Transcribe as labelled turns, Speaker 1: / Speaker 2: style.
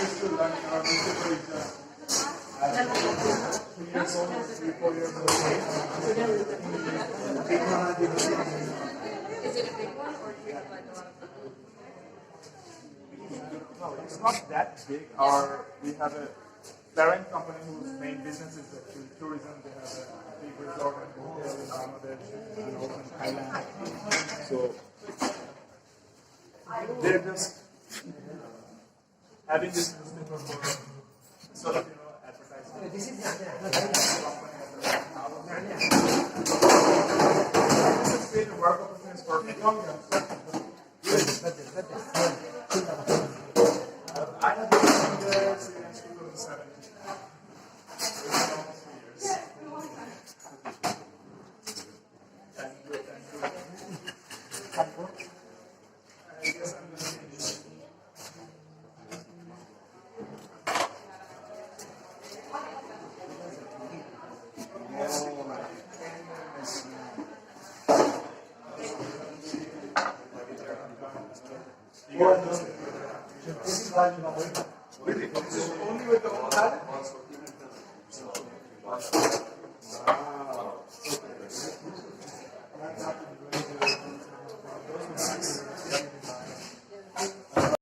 Speaker 1: used to learn Arabic very just 3 years old, 3, 4 years old.
Speaker 2: Is it a big one or do you have like a lot of people?
Speaker 1: No, it's not that big. We have a parent company whose main business is actually tourism. They have a big resort and hotel in Bangladesh and also in Thailand. So they're just having this newspaper for sort of advertising. This is create a work opportunities for people. I have been there since 2017. It's almost 3 years. Thank you. I guess I'm going to finish. Really? This is only with the old